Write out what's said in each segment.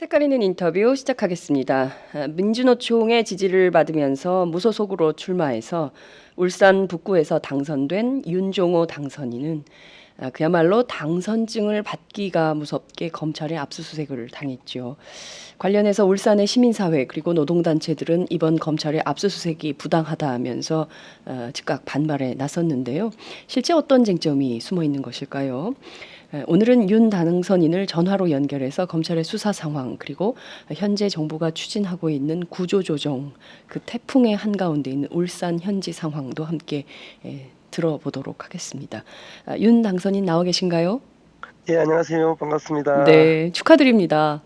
색깔 있는 인터뷰 시작하겠습니다. 민주노총의 지지를 받으면서 무소속으로 출마해서 울산 북구에서 당선된 윤종호 당선인은 그야말로 당선증을 받기가 무섭게 검찰의 압수수색을 당했죠. 관련해서 울산의 시민사회 그리고 노동단체들은 이번 검찰의 압수수색이 부당하다 하면서 즉각 반발에 나섰는데요. 실제 어떤 쟁점이 숨어 있는 것일까요? 오늘은 윤 당선인을 전화로 연결해서 검찰의 수사 상황 그리고 현재 정부가 추진하고 있는 구조조정, 그 태풍의 한가운데 있는 울산 현지 상황도 함께 들어보도록 하겠습니다. 윤 당선인 나와 계신가요? 예, 안녕하세요. 반갑습니다. 네, 축하드립니다.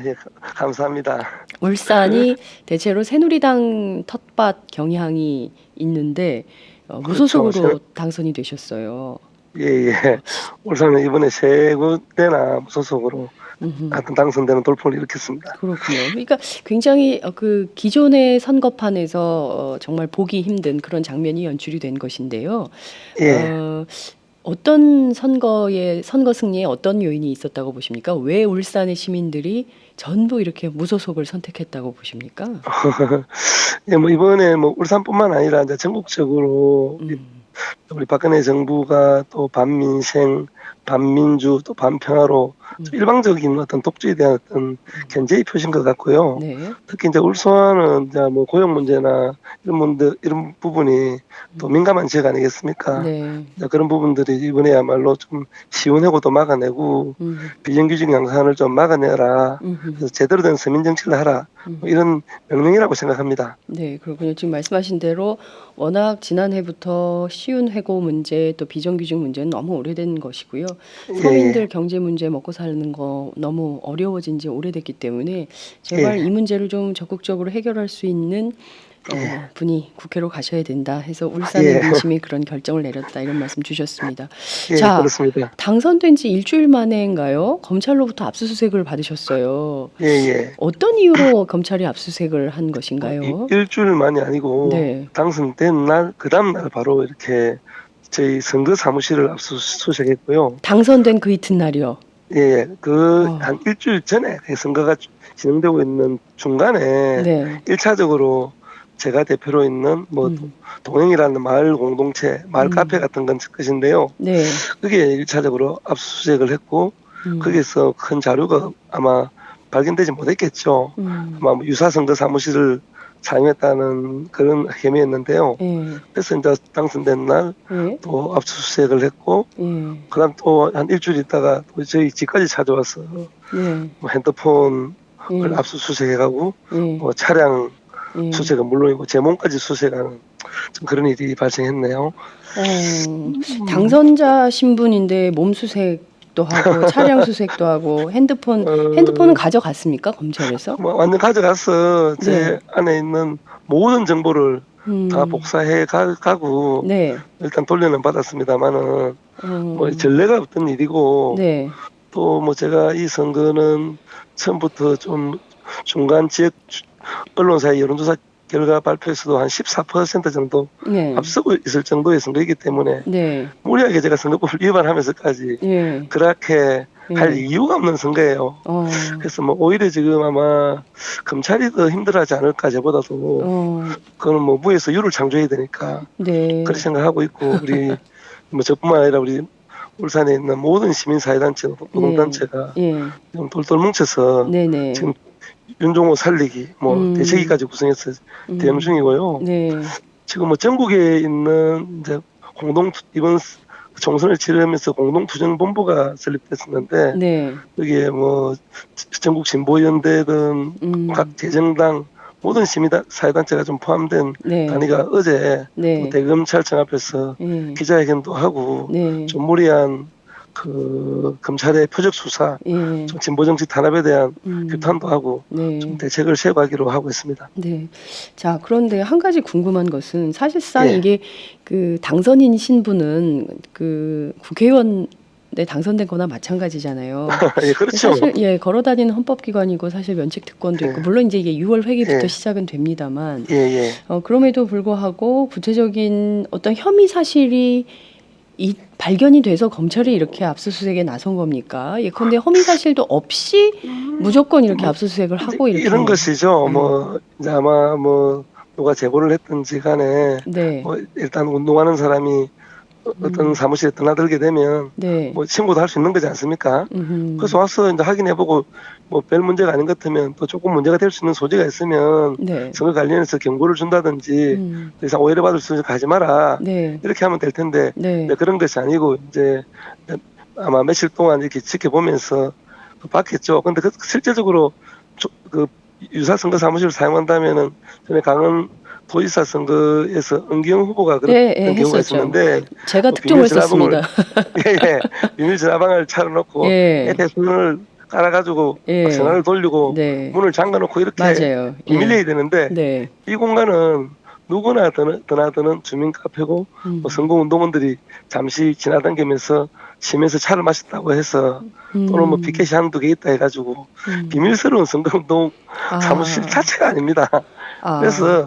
예, 감사합니다. 울산이 대체로 새누리당 텃밭 경향이 있는데 그렇죠. 무소속으로 당선이 되셨어요. 예, 예. 울산은 이번에 세 군데나 무소속으로 하여튼 당선되는 돌풍을 일으켰습니다. 그렇군요. 그러니까 굉장히 그 기존의 선거판에서 정말 보기 힘든 그런 장면이 연출이 된 것인데요. 예. 어떤 선거 승리에 어떤 요인이 있었다고 보십니까? 왜 울산의 시민들이 전부 이렇게 무소속을 선택했다고 보십니까? 예, 뭐 이번에 뭐 울산뿐만 아니라 이제 전국적으로 우리 박근혜 정부가 또 반민생, 반민주, 또 반평화로 좀 일방적인 어떤 독주에 대한 어떤 견제의 표시인 것 같고요. 네. 특히 이제 울산은 이제 뭐 고용 문제나 이런 부분이 또 민감한 지역 아니겠습니까? 네. 이제 그런 부분들이 이번에야말로 좀 시원하고도 막아내고 비정규직 양산을 좀 막아내라. 그래서 제대로 된 서민 정치를 하라. 뭐 이런 명령이라고 생각합니다. 네, 그렇군요. 지금 말씀하신 대로 워낙 지난해부터 쉬운 해고 문제 또 비정규직 문제는 너무 오래된 것이고요. 서민들 경제 문제 먹고 사는 거 너무 어려워진 지 오래됐기 때문에 제발 이 문제를 좀 적극적으로 해결할 수 있는 분이 국회로 가셔야 된다 해서 울산의 민심이 그런 결정을 내렸다 이런 말씀 주셨습니다. 예, 자, 그렇습니다. 당선된 지 일주일 만에인가요? 검찰로부터 압수수색을 받으셨어요. 예, 예. 어떤 이유로 검찰이 압수수색을 한 것인가요? 일주일만이 아니고 네. 당선된 날, 그 다음 날 바로 이렇게 저희 선거 사무실을 압수수색했고요. 당선된 그 이튿날이요. 예, 그 한 일주일 전에 선거가 진행되고 있는 중간에 네. 1차적으로 제가 대표로 있는 뭐 동행이라는 마을 공동체, 마을 카페 같은 것인데요. 네. 그게 1차적으로 압수수색을 했고 거기서 큰 자료가 아마 발견되지 못했겠죠. 아마 뭐 유사선거 사무실을 사용했다는 그런 혐의였는데요. 그래서 이제 당선된 날 또 압수수색을 했고, 그다음 또 한 일주일 있다가 또 저희 집까지 찾아와서 뭐 핸드폰을 압수수색해가고 뭐 차량 수색은 물론이고 제 몸까지 수색하는 좀 그런 일이 발생했네요. 당선자 신분인데 몸 수색도 하고 차량 수색도 하고 핸드폰은 가져갔습니까? 검찰에서? 뭐 완전 가져가서 제 안에 있는 모든 정보를 다 복사해 가고 일단 돌려는 받았습니다만은 뭐 전례가 없던 일이고 또 뭐 제가 이 선거는 처음부터 좀 중간 지역 언론사의 여론조사 결과 발표에서도 한 14% 정도 앞서고 있을 정도의 선거이기 때문에 무리하게 제가 선거법을 위반하면서까지 그렇게 할 이유가 없는 선거예요. 그래서 뭐 오히려 지금 아마 검찰이 더 힘들어하지 않을까 저보다도 그거는 뭐 무에서 유를 창조해야 되니까 그렇게 생각하고 있고 우리 뭐 저뿐만 아니라 우리 울산에 있는 모든 시민사회단체, 노동단체가 좀 돌돌 뭉쳐서 지금 윤종호 살리기, 뭐 대책위까지 구성해서 대응 중이고요. 지금 뭐 전국에 있는 이제 이번 총선을 치르면서 공동투쟁본부가 설립됐었는데 여기에 뭐 전국 진보연대든 각 재정당 모든 시민사회단체가 좀 포함된 단위가 어제 대검찰청 앞에서 기자회견도 하고 좀 무리한 그 검찰의 표적 수사, 좀 진보 정치 탄압에 대한 규탄도 하고 좀 대책을 세워가기로 하고 있습니다. 네. 자, 그런데 한 가지 궁금한 것은 사실상 이게 그 당선인 신분은 그 국회의원 당선된 거나 마찬가지잖아요. 예, 그렇죠. 사실 걸어다니는 헌법기관이고 사실 면책 특권도 있고 물론 이제 이게 6월 회기부터 시작은 됩니다만 그럼에도 불구하고 구체적인 어떤 혐의 사실이 이 발견이 돼서 검찰이 이렇게 압수수색에 나선 겁니까? 예컨대 허위 사실도 없이 무조건 이렇게 압수수색을 하고 이렇게 이런 것이죠. 뭐 이제 아마 뭐 누가 제보를 했든지 간에 네. 뭐 일단 운동하는 사람이 어떤 사무실에 드나들게 되면 네. 뭐 신고도 할 수 있는 거지 않습니까? 그래서 와서 이제 확인해보고 뭐 별 문제가 아닌 것 같으면 또 조금 문제가 될 수 있는 소지가 있으면 네. 선거 관련해서 경고를 준다든지 더 이상 오해를 받을 수 있게 하지 마라 네. 이렇게 하면 될 텐데 네. 그런 것이 아니고 이제 아마 며칠 동안 이렇게 지켜보면서 봤겠죠. 근데 실제적으로 그 유사 선거 사무실을 사용한다면은 전에 강원 도지사 선거에서 은기영 후보가 그런 경우가 있었는데 제가 특종을 썼습니다. 예, 비밀 전화방을 차려놓고 옆에 손을 깔아가지고 전화를 돌리고 문을 잠가놓고 이렇게 맞아요. 비밀리에 되는데 이 공간은 누구나 드나드는 주민 카페고 뭐 선거운동원들이 잠시 지나다니면서 쉬면서 차를 마셨다고 해서 또는 뭐 피켓이 한두 개 있다 해가지고 비밀스러운 선거운동 사무실 자체가 아닙니다. 그래서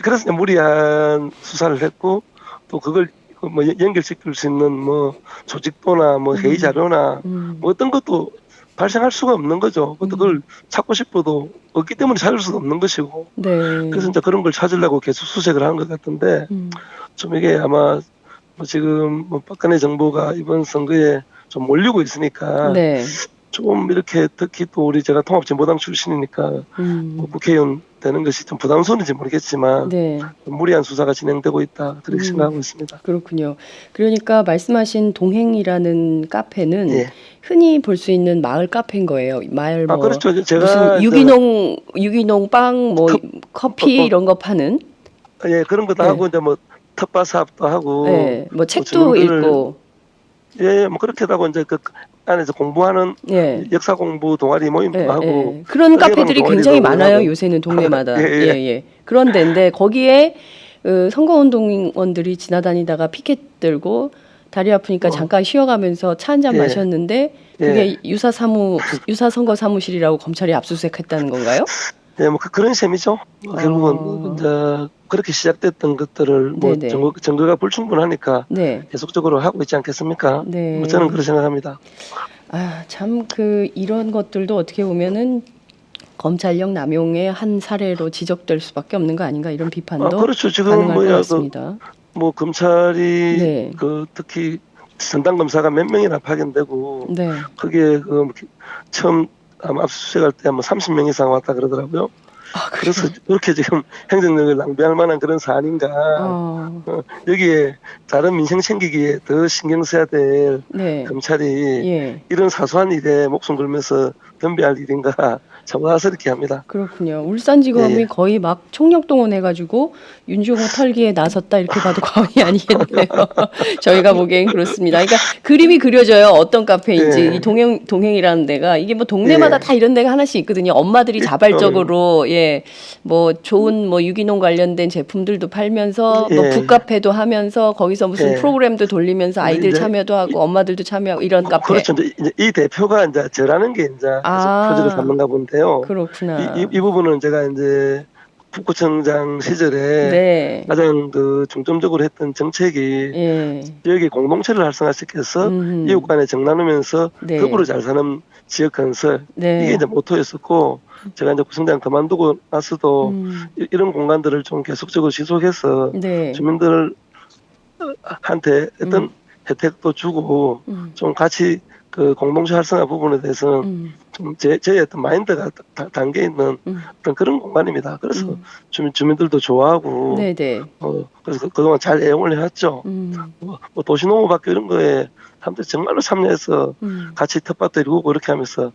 그래서 무리한 수사를 했고 또 그걸 뭐 연결시킬 수 있는 뭐 조직도나 뭐 회의 자료나 뭐 어떤 것도 발생할 수가 없는 거죠. 그걸 찾고 싶어도 없기 때문에 찾을 수도 없는 것이고. 그래서 이제 그런 걸 찾으려고 계속 수색을 하는 것 같은데 좀 이게 아마 뭐 지금 뭐 박근혜 정부가 이번 선거에 좀 몰리고 있으니까 좀 이렇게 특히 또 제가 통합진보당 출신이니까 뭐 국회의원 되는 것이 좀 부담스러운지 모르겠지만 무리한 수사가 진행되고 있다 그렇게 생각하고 있습니다. 그렇군요. 그러니까 말씀하신 동행이라는 카페는 흔히 볼 수 있는 마을 카페인 거예요. 마을 뭐 그렇죠. 제가 무슨 유기농 빵, 뭐 커피 이런 거 파는 그런 것도 하고 이제 뭐 텃밭 사업도 하고 뭐 책도 읽고 뭐 그렇게 하고 이제 그 안에서 공부하는 역사 공부 동아리 모임도 하고 그런 카페들이 굉장히 많아요. 요새는 동네마다. 그런 데인데 거기에 선거운동원들이 지나다니다가 피켓 들고 다리 아프니까 잠깐 쉬어가면서 차 한잔 마셨는데 그게 유사 선거 사무실이라고 검찰이 압수수색했다는 건가요? 뭐 그런 셈이죠. 결국은 이제 그렇게 시작됐던 것들을 뭐 증거가 불충분하니까 계속적으로 하고 있지 않겠습니까? 뭐 저는 그렇게 생각합니다. 참 이런 것들도 어떻게 보면은 검찰력 남용의 한 사례로 지적될 수밖에 없는 거 아닌가 이런 비판도 그렇죠. 지금 가능할 것 같습니다. 뭐 검찰이 특히 전담 검사가 몇 명이나 파견되고 그게 처음 아마 압수수색할 때 뭐 30명 이상 왔다 그러더라고요. 그래서 그렇게 지금 행정력을 낭비할 만한 그런 사안인가. 여기에 다른 민생 챙기기에 더 신경 써야 될 검찰이 이런 사소한 일에 목숨 걸면서 덤벼할 일인가 참 화스럽게 합니다. 그렇군요. 울산지검이 거의 막 총력 동원해가지고 윤종호 털기에 나섰다 이렇게 봐도 과언이 아니겠네요. 저희가 보기엔 그렇습니다. 그러니까 그림이 그려져요. 어떤 카페인지. 이 동행이라는 데가 이게 뭐 동네마다 다 이런 데가 하나씩 있거든요. 엄마들이 자발적으로 뭐 좋은 뭐 유기농 관련된 제품들도 팔면서 뭐 북카페도 하면서 거기서 무슨 프로그램도 돌리면서 아이들 참여도 하고 엄마들도 참여하고 이런 카페. 그렇죠. 이 대표가 이제 저라는 게 이제 계속 표적을 삼는가 본데요. 그렇구나. 이 부분은 제가 이제 북구청장 시절에 가장 중점적으로 했던 정책이 지역의 공동체를 활성화시켜서 이웃 간에 정 나누면서 더불어 잘 사는 지역 건설 이게 이제 모토였었고 제가 이제 구청장 그만두고 나서도 이런 공간들을 좀 계속적으로 지속해서 주민들한테 어떤 혜택도 주고 좀 같이 공동체 활성화 부분에 대해서는 좀 저의 어떤 마인드가 담겨 있는 어떤 그런 공간입니다. 그래서 주민들도 좋아하고 그래서 그동안 잘 애용을 해왔죠. 뭐 도시농업학교 이런 거에 사람들이 정말로 참여해서 같이 텃밭도 이루고 이렇게 하면서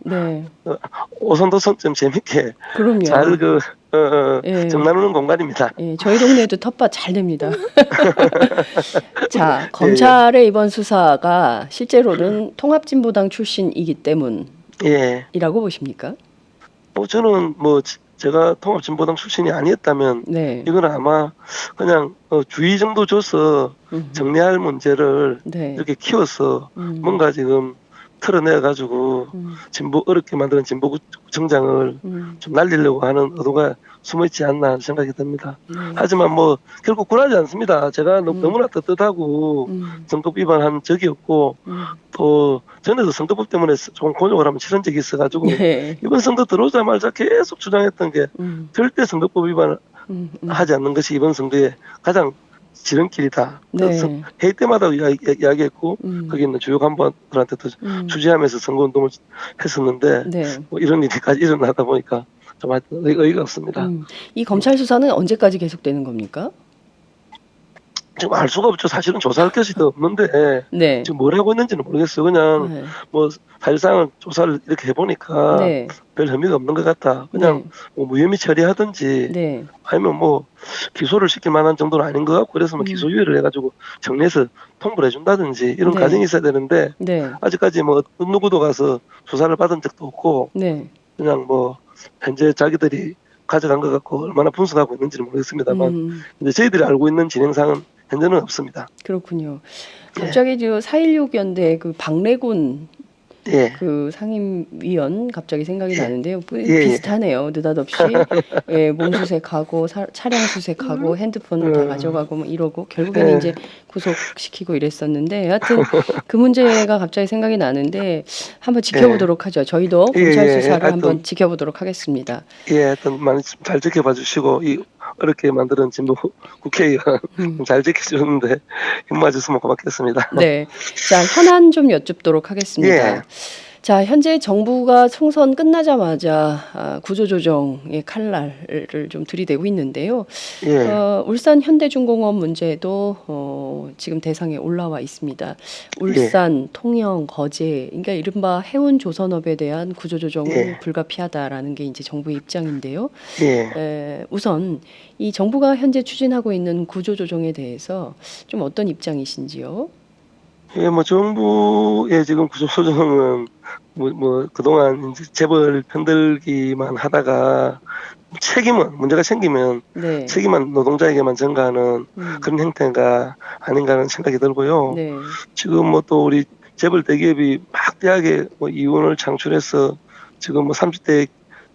오선도선 좀 재밌게 잘 정 나누는 공간입니다. 저희 동네에도 텃밭 잘 됩니다. 자, 검찰의 이번 수사가 실제로는 통합진보당 출신이기 때문이라고 보십니까? 저는 뭐 제가 통합진보당 출신이 아니었다면 이건 아마 그냥 주의 정도 줘서 정리할 문제를 이렇게 키워서 뭔가 지금 털어내가지고 어렵게 만드는 진보구청장을 좀 날리려고 하는 의도가 숨어있지 않나 생각이 듭니다. 하지만 뭐 결국 굴하지 않습니다. 제가 너무나 떳떳하고 선거법 위반한 적이 없고 또 전에도 선거법 때문에 조금 곤욕을 한번 치른 적이 있어가지고 이번 선거 들어오자마자 계속 주장했던 게 절대 선거법 위반을 하지 않는 것이 이번 선거의 가장 지름길이다. 회의 때마다 이야기했고 거기 있는 주요 간부들한테도 주지하면서 선거운동을 했었는데 뭐 이런 일이까지 일어나다 보니까 좀 의의가 없습니다. 이 검찰 수사는 언제까지 계속되는 겁니까? 지금 알 수가 없죠. 사실은 조사할 것이 더 없는데 지금 뭘 하고 있는지는 모르겠어요. 그냥 뭐 사실상 조사를 이렇게 해보니까 별 의미가 없는 것 같다. 그냥 뭐 무혐의 처리하든지 아니면 뭐 기소를 시킬 만한 정도는 아닌 것 같고 그래서 뭐 기소유예를 해가지고 정리해서 통보를 해준다든지 이런 과정이 있어야 되는데 아직까지 뭐 어떤 누구도 가서 조사를 받은 적도 없고 그냥 뭐 현재 자기들이 가져간 것 같고 얼마나 분석하고 있는지는 모르겠습니다만 근데 저희들이 알고 있는 진행상은 현재는 없습니다. 그렇군요. 갑자기 4.16 연대 그 박래군 그 상임위원 갑자기 생각이 나는데요. 비슷하네요. 느닷없이 몸수색하고 차량 수색하고 핸드폰 다 가져가고 뭐 이러고 결국에는 이제 구속시키고 이랬었는데 하여튼 그 문제가 갑자기 생각이 나는데 한번 지켜보도록 하죠. 저희도 검찰 수사를 한번 지켜보도록 하겠습니다. 하여튼 많이 잘 지켜봐 주시고 이 어렵게 만드는 진보 국회의원 잘 지켜주는데 힘맞으시면 고맙겠습니다. 네. 자, 현안 좀 여쭙도록 하겠습니다. 자, 현재 정부가 총선 끝나자마자 구조조정의 칼날을 좀 들이대고 있는데요. 울산 현대중공업 문제도 지금 대상에 올라와 있습니다. 울산, 통영, 거제, 그러니까 이른바 해운 조선업에 대한 구조조정은 불가피하다라는 게 이제 정부의 입장인데요. 우선 이 정부가 현재 추진하고 있는 구조조정에 대해서 좀 어떤 입장이신지요? 뭐 정부의 지금 구조조정은 뭐 그동안 이제 재벌 편들기만 하다가 문제가 생기면 책임은 노동자에게만 전가하는 그런 형태가 아닌가 하는 생각이 들고요. 지금 뭐 또 우리 재벌 대기업이 막대하게 뭐 이윤을 창출해서 지금 뭐 30대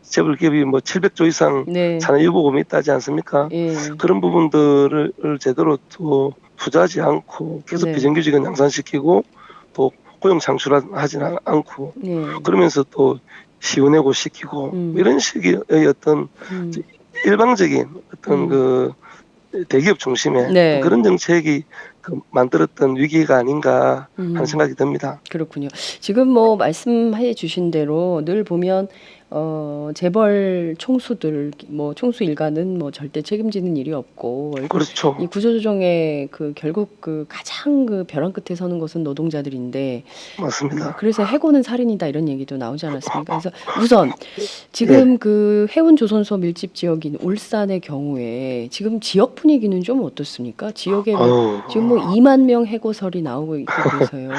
재벌 기업이 뭐 700조 이상 산업유보금이 있다지 않습니까? 그런 부분들을 제대로 또 투자하지 않고 계속 비정규직은 양산시키고 또 고용 창출하지 않고 그러면서 또 시운해고 시키고 이런 식의 어떤 일방적인 어떤 그 대기업 중심의 그런 정책이 만들었던 위기가 아닌가 하는 생각이 듭니다. 그렇군요. 지금 뭐 말씀해 주신 대로 늘 보면 재벌 총수들 뭐 총수 일가는 뭐 절대 책임지는 일이 없고 그렇죠. 이 구조조정의 그 결국 그 가장 그 벼랑 끝에 서는 것은 노동자들인데 맞습니다. 그래서 해고는 살인이다 이런 얘기도 나오지 않았습니까? 그래서 우선 지금 그 해운 조선소 밀집 지역인 울산의 경우에 지금 지역 분위기는 좀 어떻습니까? 지역에 지금 뭐 2만 명 해고설이 나오고 있고 그래서요.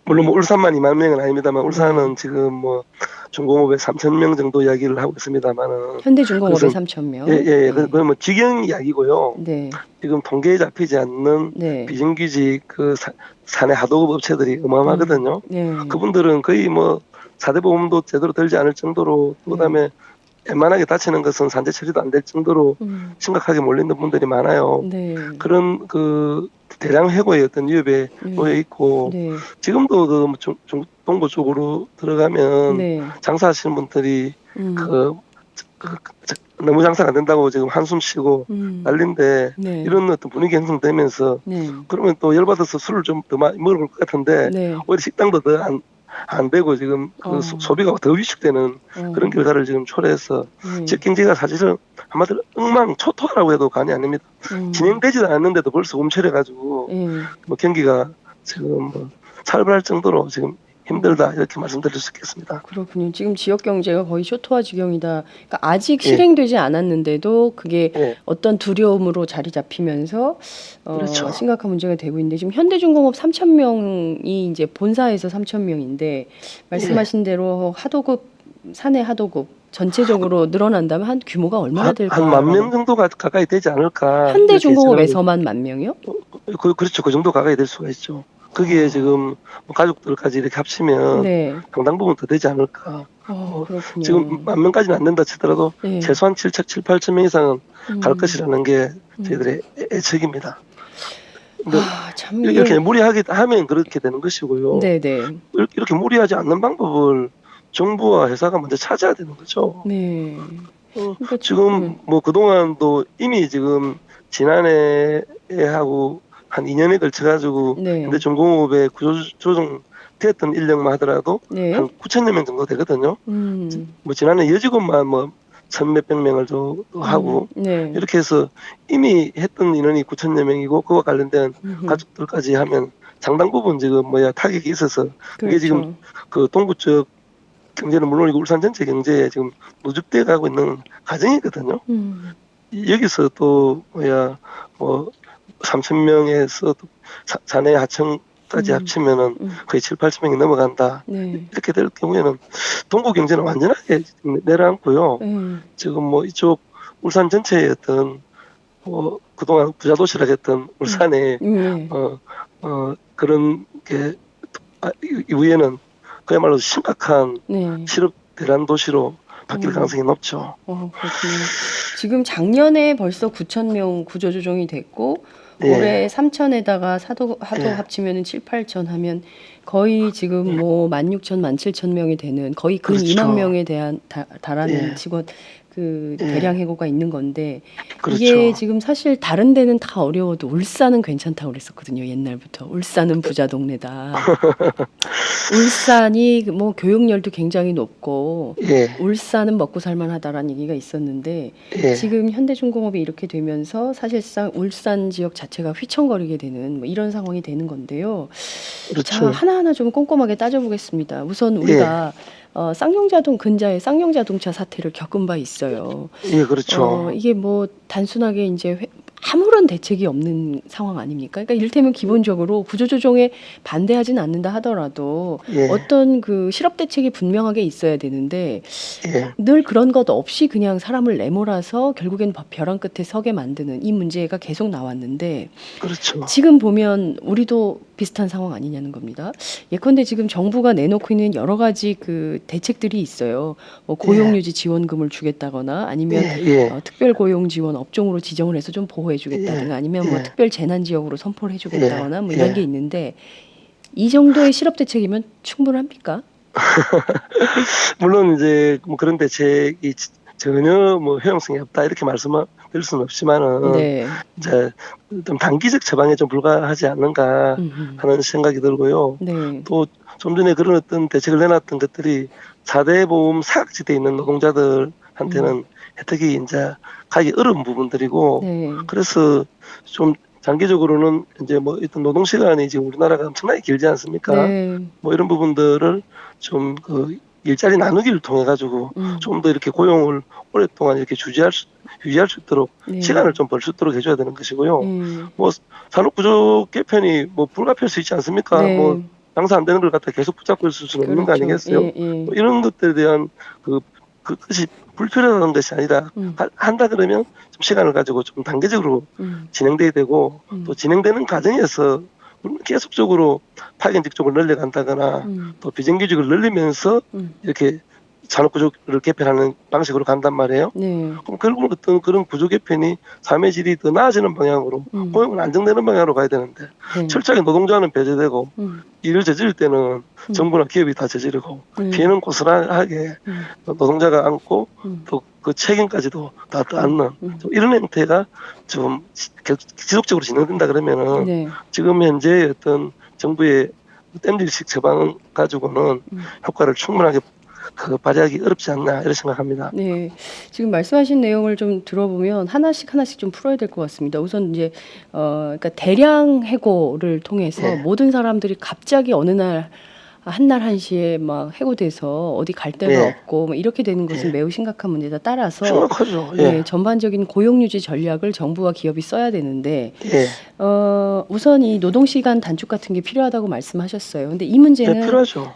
물론 뭐 울산만 2만 명은 아닙니다만 울산은 지금 뭐 중공업에 3,000명 정도 이야기를 하고 있습니다만은 현대중공업에 3,000명. 그건 뭐 직영 이야기고요. 지금 통계에 잡히지 않는 비정규직 그 사내 하도급 업체들이 어마어마하거든요. 그분들은 거의 뭐 4대 보험도 제대로 들지 않을 정도로 그다음에 웬만하게 다치는 것은 산재 처리도 안 될 정도로 심각하게 몰리는 분들이 많아요. 그런 그 대량 해고의 어떤 위협에 놓여 있고 지금도 그 동부 쪽으로 들어가면 장사하시는 분들이 너무 장사가 안 된다고 지금 한숨 쉬고 난린데 이런 어떤 분위기 형성되면서 그러면 또 열받아서 술을 좀 더 많이 먹을 것 같은데 오히려 식당도 더 안 되고 지금 그 소비가 더 위축되는 그런 결과를 지금 초래해서 지역 경제가 사실은 한마디로 엉망초토화라고 해도 과언이 아닙니다. 진행되지도 않았는데도 벌써 움츠려가지고 뭐 경기가 지금 뭐 살벌할 정도로 지금 힘들다 이렇게 말씀드릴 수 있겠습니다. 그렇군요. 지금 지역 경제가 거의 초토화 지경이다. 그러니까 아직 실행되지 않았는데도 그게 어떤 두려움으로 자리 잡히면서 심각한 문제가 되고 있는데 지금 현대중공업 3,000명이 이제 본사에서 3,000명인데 말씀하신 대로 하도급 사내 하도급 전체적으로 늘어난다면 한 규모가 얼마나 될까요? 한 10,000명 정도가 가까이 되지 않을까. 현대중공업에서만 10,000명이요? 그렇죠. 그 정도 가까이 될 수가 있죠. 거기에 지금 뭐 가족들까지 이렇게 합치면 네. 상당 부분 더 되지 않을까. 그렇군요. 지금 10,000명까지는 안 된다 치더라도 네. 최소한 7, 8천 명 이상은 갈 것이라는 게 저희들의 예측입니다. 참 이렇게 무리하게 하면 그렇게 되는 것이고요. 네네. 이렇게 무리하지 않는 방법을 정부와 회사가 먼저 찾아야 되는 거죠. 네. 그러니까 지금 뭐 그동안도 이미 지금 지난해 하고 한 2년에 걸쳐가지고 네. 현대중공업에 구조조정 됐던 인력만 하더라도 네. 한 9,000여 명 정도 되거든요. 뭐 지난해 여직원만 뭐 1,000몇백 명을 더 하고 네. 이렇게 해서 이미 했던 인원이 9,000여 명이고 그와 관련된 가족들까지 하면 상당 부분 지금 타격이 있어서 그게 그렇죠. 지금 그 동부 쪽 경제는 물론이고 울산 전체 경제에 지금 누적돼 가고 있는 과정이거든요. 여기서 또 3,000명에서 자내 하청까지 합치면은 거의 7, 8,000명이 넘어간다. 네. 이렇게 될 경우에는 동구 경제는 완전하게 내려앉고요. 지금 뭐 이쪽 울산 전체의 어떤 그동안 부자 도시라 했던 울산에 그런 게 이후에는 그야말로 심각한 실업 대란 도시로 바뀔 가능성이 높죠. 그렇군요. 지금 작년에 벌써 9,000명 구조조정이 됐고 올해 3,000에다가 하도 합치면은 7, 8천 하면 거의 지금 뭐 16,000, 17,000명이 되는 거의 근 그렇죠. 2만 명에 대한 달하는 직원 그 대량 해고가 있는 건데 그렇죠. 이게 지금 사실 다른 데는 다 어려워도 울산은 괜찮다고 그랬었거든요. 옛날부터 울산은 부자 동네다. 울산이 뭐 교육열도 굉장히 높고 울산은 먹고 살만하다라는 얘기가 있었는데 지금 현대중공업이 이렇게 되면서 사실상 울산 지역 자체가 휘청거리게 되는 뭐 이런 상황이 되는 건데요. 그렇죠. 자, 하나하나 좀 꼼꼼하게 따져보겠습니다. 우선 우리가 쌍용자동 근자의 쌍용자동차 사태를 겪은 바 있어요. 예, 그렇죠. 이게 뭐 단순하게 이제 아무런 대책이 없는 상황 아닙니까? 그러니까 이를테면 기본적으로 구조조정에 반대하진 않는다 하더라도 어떤 그 실업 대책이 분명하게 있어야 되는데 늘 그런 것 없이 그냥 사람을 내몰아서 결국엔 벼랑 끝에 서게 만드는 이 문제가 계속 나왔는데 그렇죠. 지금 보면 우리도 비슷한 상황 아니냐는 겁니다. 예컨대 지금 정부가 내놓고 있는 여러 가지 그 대책들이 있어요. 뭐 고용유지 지원금을 주겠다거나 아니면 특별 고용 지원 업종으로 지정을 해서 좀 보호해주겠다든가 아니면 뭐 특별 재난 지역으로 선포를 해주겠다거나 뭐 이런 게 있는데 이 정도의 실업 대책이면 충분합니까? 물론 이제 뭐 그런 대책이 전혀 뭐 효용성이 없다 이렇게 말씀드릴 수는 없지만은 이제 좀 단기적 처방에 좀 불과하지 않는가 하는 생각이 들고요. 또 좀 전에 그런 어떤 대책을 내놨던 것들이 4대 보험 사각지대에 있는 노동자들한테는 혜택이 이제 가기 어려운 부분들이고 그래서 좀 장기적으로는 이제 뭐 어떤 노동 시간이 지금 우리나라가 엄청나게 길지 않습니까? 뭐 이런 부분들을 좀 그 일자리 나누기를 통해 가지고 좀 더 이렇게 고용을 오랫동안 이렇게 유지할 수 있도록 시간을 좀 벌 수 있도록 해줘야 되는 것이고요. 뭐 산업구조 개편이 뭐 불가피할 수 있지 않습니까? 뭐 장사 안 되는 걸 갖다 계속 붙잡고 있을 수는 없는 거 아니겠어요? 뭐 이런 것들에 대한 그것이 불필요한 것이 아니라 한다 그러면 좀 시간을 가지고 좀 단계적으로 진행돼야 되고 또 진행되는 과정에서 계속적으로 파견직 쪽을 늘려간다거나 또 비정규직을 늘리면서 이렇게 산업구조를 개편하는 방식으로 간단 말이에요. 그럼 결국은 어떤 그런 구조 개편이 삶의 질이 더 나아지는 방향으로 고용은 안정되는 방향으로 가야 되는데 철저하게 노동자는 배제되고 일을 저지를 때는 정부나 기업이 다 저지르고 피해는 고스란하게 노동자가 안고 또 그 책임까지도 다 안는 이런 형태가 좀 지속적으로 진행된다 그러면은 지금 현재 어떤 정부의 땜질식 처방 가지고는 효과를 충분하게 발휘하기 어렵지 않나 이렇게 생각합니다. 네, 지금 말씀하신 내용을 좀 들어보면 하나씩 좀 풀어야 될 것 같습니다. 우선 이제 그러니까 대량 해고를 통해서 모든 사람들이 갑자기 어느 날 한날 한시에 막 해고돼서 어디 갈 데가 없고 뭐 이렇게 되는 것은 매우 심각한 문제다. 따라서 심각하죠. 전반적인 고용유지 전략을 정부와 기업이 써야 되는데 우선 이 노동시간 단축 같은 게 필요하다고 말씀하셨어요. 근데 이 문제는 필요하죠.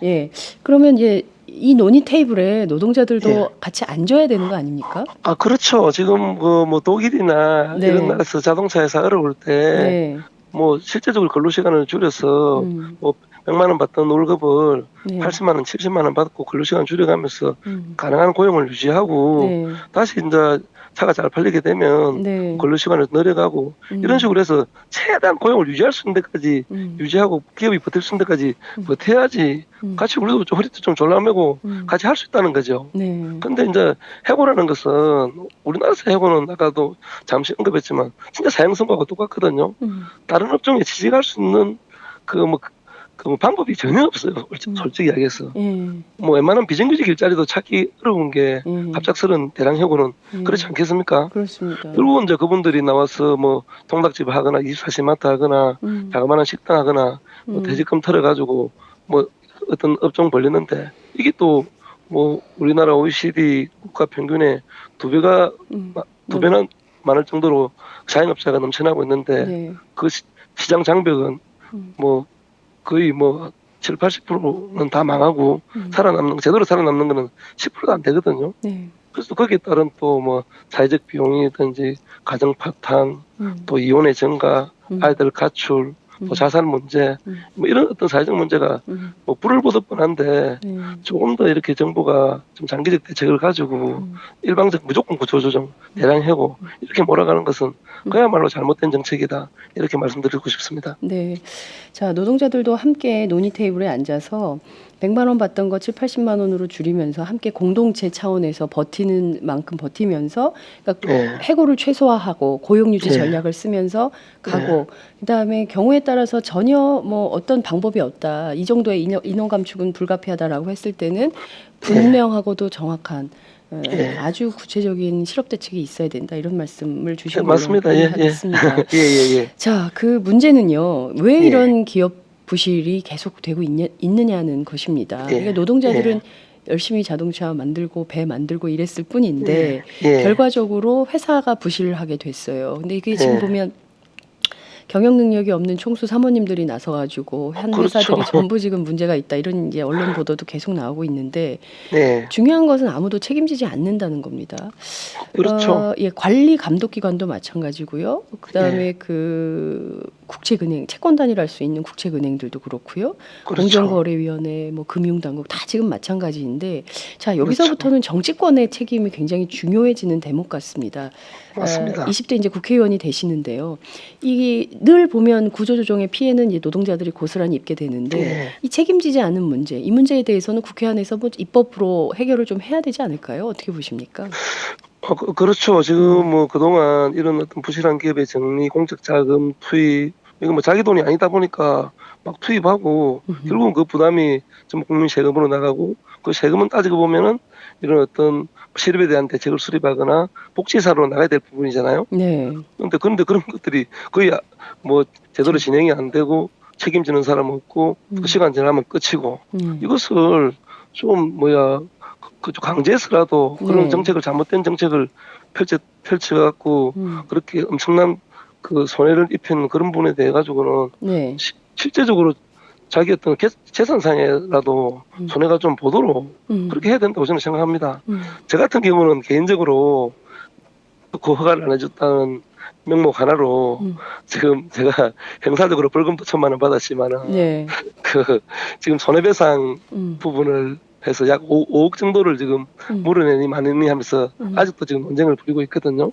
그러면 이제 이 논의 테이블에 노동자들도 같이 앉아야 되는 거 아닙니까? 그렇죠. 지금 뭐 독일이나 이런 나라에서 자동차 회사 어려울 때 뭐 실제적으로 근로 시간을 줄여서 뭐 100만 원 받던 월급을 네. 80만 원, 70만 원 받고 근로 시간 줄여가면서 가능한 고용을 유지하고 네. 다시 이제 차가 잘 팔리게 되면 네. 근로 시간을 늘려가고 이런 식으로 해서 최대한 고용을 유지할 수 있는 데까지 유지하고 기업이 버틸 수 있는 데까지 버텨야지 같이 우리도 좀 허리도 좀 졸라매고 같이 할 수 있다는 거죠. 네. 근데 이제 해고라는 것은 우리나라에서 해고는 아까도 잠시 언급했지만 진짜 사형선고하고 똑같거든요. 다른 업종에 취직할 수 있는 그 방법이 전혀 없어요. 솔직히 이야기해서. 뭐 웬만한 비정규직 일자리도 찾기 어려운 게 갑작스런 대량 해고는 그렇지 않겠습니까? 그렇습니다. 그리고 이제 그분들이 나와서 뭐 통닭집 하거나 24시 마트 하거나 자그마한 식당 하거나 뭐 퇴직금 털어가지고 뭐 어떤 업종 벌리는데 이게 또 뭐 우리나라 OECD 국가 평균의 두 배나 많을 정도로 자영업자가 넘쳐나고 있는데 네. 그 시장 장벽은 뭐 거의 뭐 7, 80%는 다 망하고 제대로 살아남는 거는 10%도 안 되거든요. 네. 그래서 거기에 따른 또 뭐 사회적 비용이든지 가정 파탄, 또 이혼의 증가, 아이들 가출, 또 자살 문제, 뭐 이런 어떤 사회적 문제가 뭐 불을 보듯 뻔한데 조금 더 이렇게 정부가 좀 장기적 대책을 가지고 일방적 무조건 구조조정, 대량 해고 이렇게 몰아가는 것은 그야말로 잘못된 정책이다 이렇게 말씀드리고 싶습니다. 네. 자, 노동자들도 함께 논의 테이블에 앉아서 100만 원 받던 거 7, 80만 원으로 줄이면서 함께 공동체 차원에서 버티는 만큼 버티면서 그러니까 네. 해고를 최소화하고 고용 유지 네. 전략을 쓰면서 가고 그다음에 경우에 따라서 전혀 뭐 어떤 방법이 없다. 이 정도의 인원 감축은 불가피하다라고 했을 때는 분명하고도 정확한 아주 구체적인 실업 대책이 있어야 된다. 이런 말씀을 주신 걸로 맞습니다. 이해하겠습니다. 예. 자, 그 문제는요. 왜 이런 기업 부실이 계속되고 있느냐는 것입니다. 그러니까 노동자들은 열심히 자동차 만들고 배 만들고 이랬을 뿐인데 결과적으로 회사가 부실하게 됐어요. 근데 이게 지금 보면 경영 능력이 없는 총수 사모님들이 나서가지고 한 회사들이 전부 지금 문제가 있다 이런 이제 언론 보도도 계속 나오고 있는데 중요한 것은 아무도 책임지지 않는다는 겁니다. 그렇죠. 관리 감독 기관도 마찬가지고요. 그다음에 그 국책은행 채권 단일할 수 있는 국책은행들도 그렇고요. 공정거래위원회, 뭐 금융당국 다 지금 마찬가지인데 자 여기서부터는 정치권의 책임이 굉장히 중요해지는 대목 같습니다. 맞습니다. 20대 이제 국회의원이 되시는데요. 이게 늘 보면 구조조정의 피해는 이제 노동자들이 고스란히 입게 되는데 이 책임지지 않은 문제, 이 문제에 대해서는 국회 안에서 뭐 입법으로 해결을 좀 해야 되지 않을까요? 어떻게 보십니까? 그렇죠. 지금 뭐 그동안 이런 어떤 부실한 기업의 정리, 공적 자금 투입, 이거 뭐 자기 돈이 아니다 보니까 막 투입하고 결국은 그 부담이 좀 국민 세금으로 나가고 그 세금은 따지고 보면은 이런 어떤 실업에 대한 대책을 수립하거나 복지사로 나가야 될 부분이잖아요. 네. 그런데 그런 것들이 거의 뭐 제대로 진행이 안 되고 책임지는 사람 없고 그 시간 지나면 끝이고 이것을 좀 강제해서라도 그런 정책을 잘못된 정책을 펼쳐갖고 그렇게 엄청난 그 손해를 입히는 그런 부분에 대해 가지고는 실제적으로 자기 어떤 재산상에라도 손해가 좀 보도록 그렇게 해야 된다고 저는 생각합니다. 저 같은 경우는 개인적으로 그 허가를 안 해줬다는 명목 하나로 지금 제가 형사적으로 벌금도 1,000만 원 받았지만은 그 지금 손해배상 부분을 해서 약 5억 정도를 지금 물어내니 마느니 하면서 아직도 지금 논쟁을 벌이고 있거든요.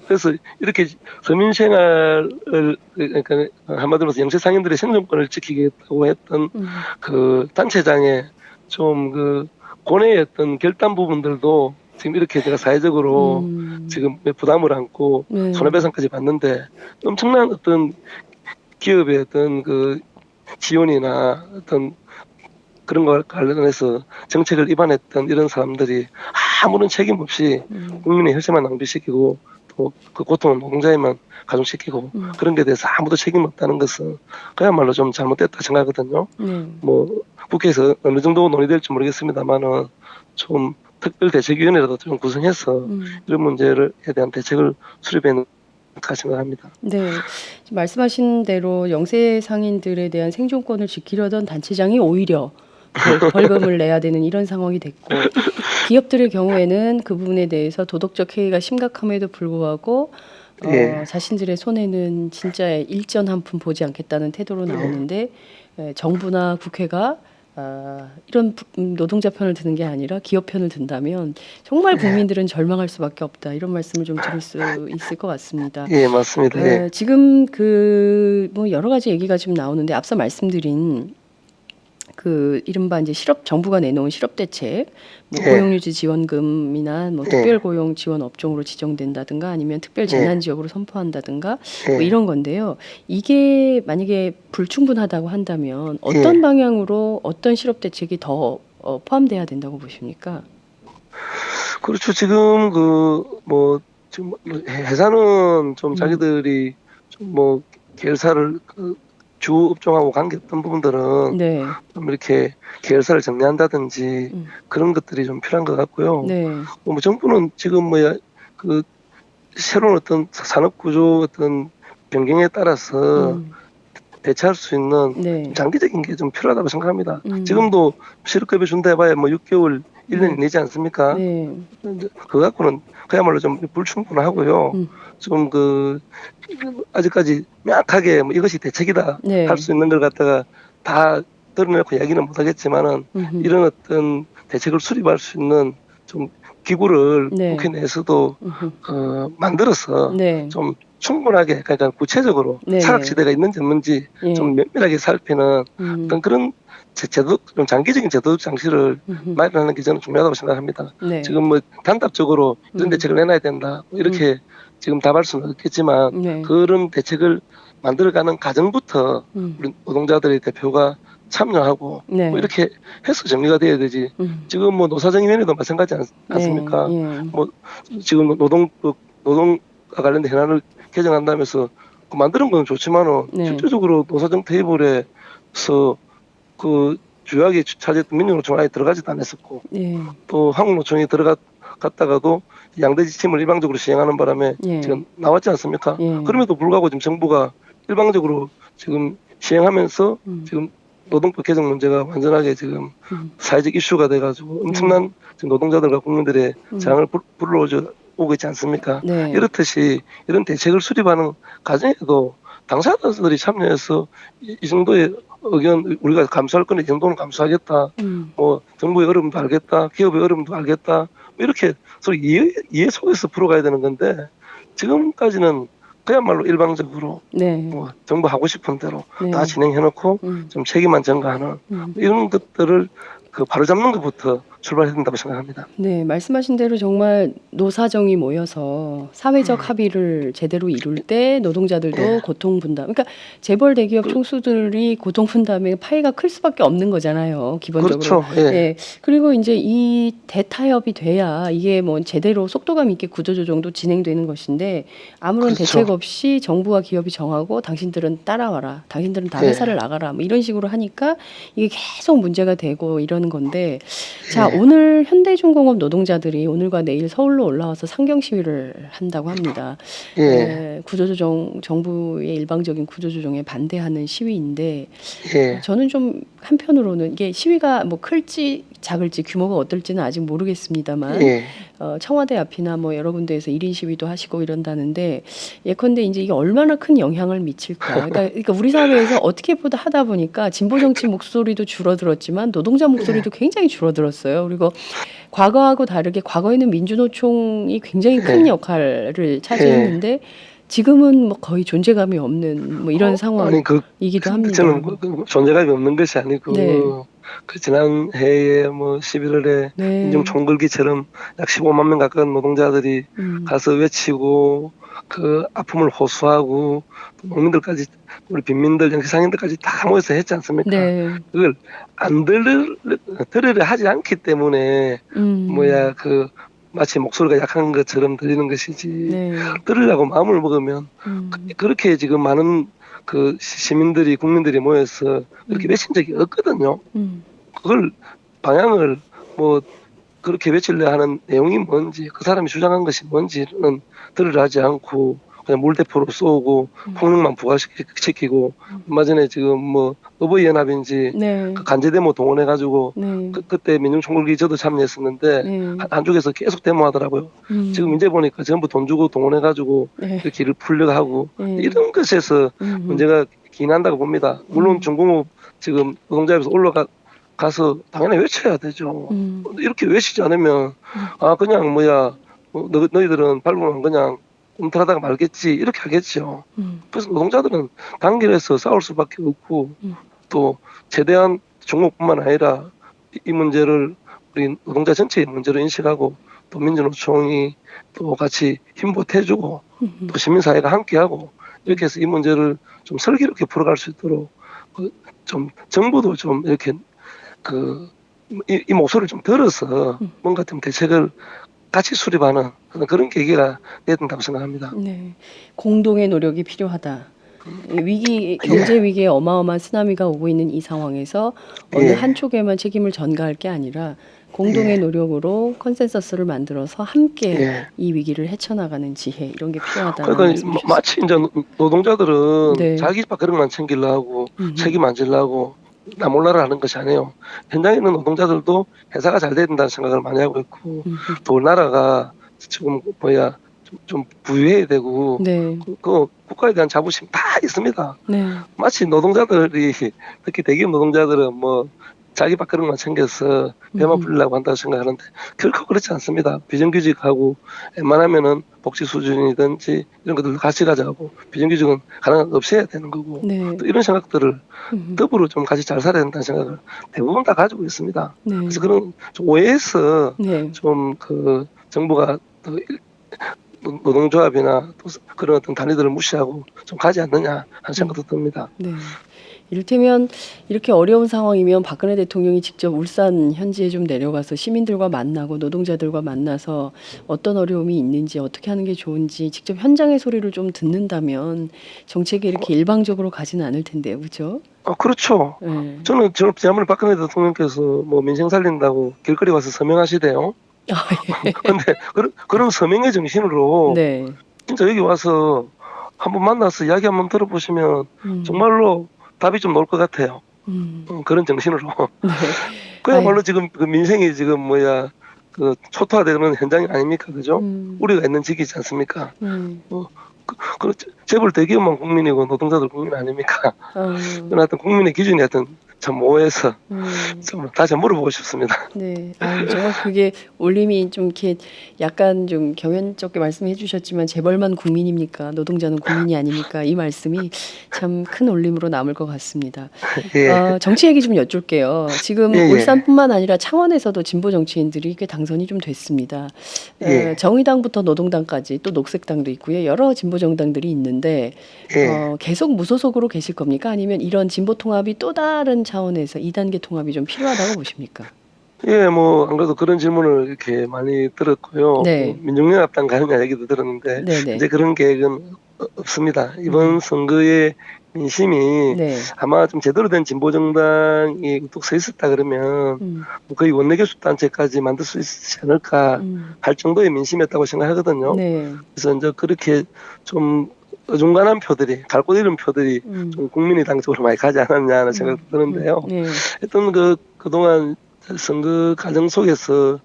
그래서 이렇게 서민생활을 그러니까 한마디로 영세상인들의 생존권을 지키겠다고 했던 그 단체장의 좀 그 고뇌의 어떤 결단 부분들도 지금 이렇게 제가 사회적으로 지금 부담을 안고 손해배상까지 받는데 엄청난 어떤 기업의 어떤 그 지원이나 어떤 그런 걸 관련해서 정책을 위반했던 이런 사람들이 아무런 책임 없이 국민의 혈세만 낭비시키고 또 그 고통을 노동자에만 가중시키고 그런 데 대해서 아무도 책임 없다는 것은 그야말로 좀 잘못됐다 생각하거든요. 뭐 국회에서 어느 정도 논의될지 모르겠습니다만은 좀 특별대책위원회라도 좀 구성해서 이런 문제에 대한 대책을 수립해야 생각합니다. 네, 말씀하신 대로 영세 상인들에 대한 생존권을 지키려던 단체장이 오히려 벌금을 내야 되는 이런 상황이 됐고 기업들의 경우에는 그 부분에 대해서 도덕적 해이가 심각함에도 불구하고 예. 자신들의 손에는 진짜 일전 한 푼 보지 않겠다는 태도로 나오는데 정부나 국회가 이런 노동자 편을 드는 게 아니라 기업 편을 든다면 정말 국민들은 절망할 수밖에 없다. 이런 말씀을 좀 드릴 수 있을 것 같습니다. 예, 맞습니다. 예. 지금 뭐 여러 가지 얘기가 지금 나오는데 앞서 말씀드린 이른바 이제 정부가 내놓은 실업 대책, 뭐 고용유지 지원금이나 뭐 특별고용 지원 업종으로 지정된다든가 아니면 특별 재난 지역으로 선포한다든가 뭐 이런 건데요. 이게 만약에 불충분하다고 한다면 어떤 방향으로 어떤 실업 대책이 더 포함돼야 된다고 보십니까? 그렇죠. 지금 지금 회사는 좀 자기들이 좀 계열사를 주 업종하고 관계없던 부분들은 좀 이렇게 계열사를 정리한다든지 그런 것들이 좀 필요한 것 같고요. 뭐 정부는 지금 새로운 어떤 산업 구조 어떤 변경에 따라서 대체할 수 있는 장기적인 게 좀 필요하다고 생각합니다. 지금도 실업급여 준다 해봐야 뭐 6개월, 1년이 내지 않습니까? 그거 갖고는 그야말로 좀 불충분하고요. 좀 아직까지 명확하게 뭐 이것이 대책이다 할 수 있는 걸 갖다가 다 드러내고 이야기는 못하겠지만은 이런 어떤 대책을 수립할 수 있는 좀 기구를 국회 내에서도 만들어서 좀 충분하게 그러니까 구체적으로 사각지대가 있는지 없는지 좀 면밀하게 살피는 어떤 그런 제도 좀 장기적인 제도적 장치를 마련하는 게 저는 중요하다고 생각합니다. 지금 뭐 단답적으로 이런 대책을 내놔야 된다 뭐 이렇게 지금 답할 수는 없겠지만 그런 대책을 만들어가는 과정부터 우리 노동자들의 대표가 참여하고 뭐 이렇게 해서 정리가 돼야 되지. 지금 뭐 노사정위원회도 마찬가지 않습니까? 뭐 지금 노동과 관련된 현안을 개정한다면서 만드는 건 좋지만은 실질적으로 노사정 테이블에서 주요하게 차지했던 민주노총 안에 들어가지도 않았었고 또 한국노총이 들어갔다가도 양대 지침을 일방적으로 시행하는 바람에 지금 나왔지 않습니까? 그럼에도 불구하고 지금 정부가 일방적으로 지금 시행하면서 지금 노동법 개정 문제가 완전하게 지금 사회적 이슈가 돼가지고 엄청난 지금 노동자들과 국민들의 저항을 불러오고 있지 않습니까? 이렇듯이 이런 대책을 수립하는 과정에도 당사자들이 참여해서 이 정도의 의견 우리가 감수할 거는 이 정도는 감수하겠다. 뭐 정부의 어려움도 알겠다. 기업의 어려움도 알겠다. 뭐 이렇게 서로 이해 속에서 풀어가야 되는 건데 지금까지는 그야말로 일방적으로 뭐 정부 하고 싶은 대로 다 진행해놓고 좀 책임만 전가하는 이런 것들을 바로잡는 것부터 출발해야 된다고 생각합니다. 네, 말씀하신 대로 정말 노사정이 모여서 사회적 합의를 제대로 이룰 때 노동자들도 고통 분담. 그러니까 재벌 대기업 총수들이 고통 분담의 파이가 클 수밖에 없는 거잖아요, 기본적으로. 그렇죠. 그리고 이제 이 대타협이 돼야 이게 뭐 제대로 속도감 있게 구조조정도 진행되는 것인데 아무런 대책 없이 정부와 기업이 정하고 당신들은 따라와라, 당신들은 다 회사를 나가라, 뭐 이런 식으로 하니까 이게 계속 문제가 되고 이러는 건데. 자, 오늘 현대중공업 노동자들이 오늘과 내일 서울로 올라와서 상경 시위를 한다고 합니다. 구조조정, 정부의 일방적인 구조조정에 반대하는 시위인데 저는 좀 한편으로는 이게 시위가 뭐 클지 작을지 규모가 어떨지는 아직 모르겠습니다만 청와대 앞이나 뭐 여러 군데에서 1인 시위도 하시고 이런다는데 예컨대 이제 이게 얼마나 큰 영향을 미칠까. 그러니까 우리 사회에서 어떻게 보다 하다 보니까 진보 정치 목소리도 줄어들었지만 노동자 목소리도 굉장히 줄어들었어요. 그리고 과거하고 다르게 과거에는 민주노총이 굉장히 큰 역할을 차지했는데 지금은 뭐 거의 존재감이 없는 뭐 이런 상황이기도 합니다. 저는 존재감이 없는 것이 아니고 지난해에 뭐 11월에 인중 총궐기처럼 약 15만 명 가까운 노동자들이 가서 외치고 그 아픔을 호소하고 농민들까지 우리 빈민들 영세상인들까지 다 모여서 했지 않습니까? 그걸 안 들으려 하지 않기 때문에 마치 목소리가 약한 것처럼 들리는 것이지 들으려고 마음을 먹으면 그렇게 지금 많은 시민들이 국민들이 모여서 그렇게 외친 적이 없거든요. 그걸 방향을 뭐 그렇게 외치려 하는 내용이 뭔지 그 사람이 주장한 것이 뭔지는 들으려 하지 않고 그냥 물대포로 쏘고 폭력만 부각시키고 얼마 전에 지금 뭐 어버이연합인지 네. 그 간제 데모 동원해가지고 네. 그때 민중총궐기 저도 참여했었는데 네. 한쪽에서 계속 데모하더라고요. 지금 이제 보니까 전부 돈 주고 동원해가지고 네. 이렇게 일을 풀려고 하고 네. 이런 것에서 문제가 기인한다고 봅니다. 물론 중공업 지금 노동자협에서 가서 당연히 외쳐야 되죠. 이렇게 외치지 않으면 아 그냥 뭐야 너희들은 밟으면 그냥 움틀하다가 말겠지 이렇게 하겠죠. 그래서 노동자들은 단결해서 싸울 수밖에 없고 또 제대한 종목뿐만 아니라 이 문제를 우리 노동자 전체의 문제로 인식하고 또 민주노총이 또 같이 힘보태주고 또 시민사회가 함께하고 이렇게 해서 이 문제를 좀 슬기롭게 풀어갈 수 있도록 좀 정부도 좀 이렇게 이 목소리를 좀 들어서 뭔가 좀 대책을 같이 수립하는 그런 계기가 돼야 된다고 생각합니다. 네, 공동의 노력이 필요하다. 경제 위기에 어마어마한 쓰나미가 오고 있는 이 상황에서 어느 한쪽에만 책임을 전가할 게 아니라 공동의 노력으로 컨센서스를 만들어서 함께 이 위기를 헤쳐나가는 지혜 이런 게 필요하다는 그러니까 말씀이셨습니다. 마치 이제 노동자들은 네. 자기 밥 그릇만 챙기려고 책임 안 지려고 나 몰라라 하는 것이 아니에요. 현장에 있는 노동자들도 회사가 잘 돼야 된다는 생각을 많이 하고 있고 또 나라가 지금 좀 부유해야 되고 네. 그 국가에 대한 자부심 다 있습니다. 네. 마치 노동자들이 특히 대기업 노동자들은 뭐 자기 밥그릇만 챙겨서 배만 불리려고 한다고 생각하는데 결코 그렇지 않습니다. 비정규직하고 웬만하면은 복지 수준이든지 이런 것들도 같이 가져가고 비정규직은 가능한 없애야 되는 거고 네. 또 이런 생각들을 더불어 좀 같이 잘 살아야 된다는 생각을 대부분 다 가지고 있습니다. 네. 그래서 그런 좀 오해해서 네. 좀 정부가 더 노동조합이나 또 그런 어떤 단위들을 무시하고 좀 가지 않느냐 하는 생각도 듭니다. 네. 이를테면 이렇게 어려운 상황이면 박근혜 대통령이 직접 울산 현지에 좀 내려가서 시민들과 만나고 노동자들과 만나서 어떤 어려움이 있는지 어떻게 하는 게 좋은지 직접 현장의 소리를 좀 듣는다면 정책이 이렇게 일방적으로 가지는 않을 텐데요, 그렇죠? 그렇죠. 네. 저는 지난번에 박근혜 대통령께서 뭐 민생 살린다고 길거리 와서 서명하시대요. 근데 그런 서명의 정신으로 네. 진짜 여기 와서 한번 만나서 이야기 한번 들어보시면 정말로 답이 좀 나올 것 같아요. 그런 정신으로. 네. 그야말로 지금 그 민생이 지금 초토화되는 현장이 아닙니까, 그죠? 우리가 있는 지기지 않습니까? 재벌 대기업만 국민이고 노동자들 국민 아닙니까? 하여튼 국민의 기준이 하여튼 참 오해서 좀 다시 물어보고 싶습니다. 네, 정말 그게 올림이 좀 이렇게 약간 좀 경연쩍게 말씀해 주셨지만 재벌만 국민입니까? 노동자는 국민이 아닙니까? 이 말씀이 참 큰 올림으로 남을 것 같습니다. 정치 얘기 좀 여쭐게요. 지금 울산뿐만 아니라 창원에서도 진보 정치인들이 꽤 당선이 좀 됐습니다. 정의당부터 노동당까지 또 녹색당도 있고요. 여러 진보 정당들이 있는데 계속 무소속으로 계실 겁니까? 아니면 이런 진보 통합이 또 다른 차원에서 2단계 통합이 좀 필요하다고 보십니까? 안 그래도 그런 질문을 이렇게 많이 들었고요. 네. 민중연합당 가느냐 얘기도 들었는데 네네. 이제 그런 계획은 없습니다. 이번 선거의 민심이 아마 좀 제대로 된 진보 정당이 뚝 서 있었다 그러면 거의 원내교섭 단체까지 만들 수 있지 않을까 할 정도의 민심이었다고 생각하거든요. 그래서 이제 그렇게 좀 어중간한 표들이 갈 곳 잃은 표들이 좀 국민의 당 쪽으로 많이 가지 않았냐 하는 생각도 드는데요. 하여튼 그동안 선거 과정 속에서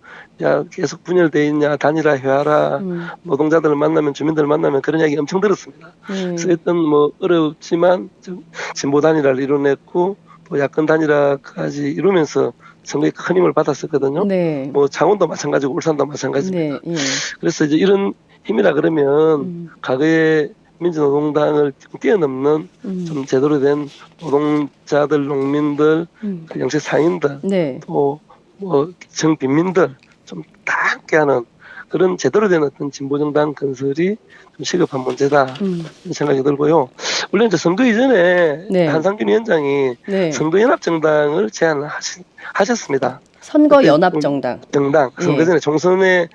계속 분열돼 있냐 단일화해라 노동자들을 만나면 주민들을 만나면 그런 이야기 엄청 들었습니다. 그래서 일단 어렵지만 진보 단일화를 이뤄냈고 또 야권 단일화까지 이루면서 선거에 큰 힘을 받았었거든요. 창원도 마찬가지고 울산도 마찬가지입니다. 그래서 이제 이런 힘이라 그러면 과거에 민주노동당을 뛰어넘는 좀 제대로 된 노동자들, 농민들, 영세 상인들, 또 정빈민들 좀 다 함께하는 그런 제대로 된 어떤 진보정당 건설이 좀 시급한 문제다 이런 생각이 들고요. 물론 이제 선거 이전에 한상균 위원장이 선거연합정당을 제안하셨습니다. 선거연합정당. 선거 전에 총선에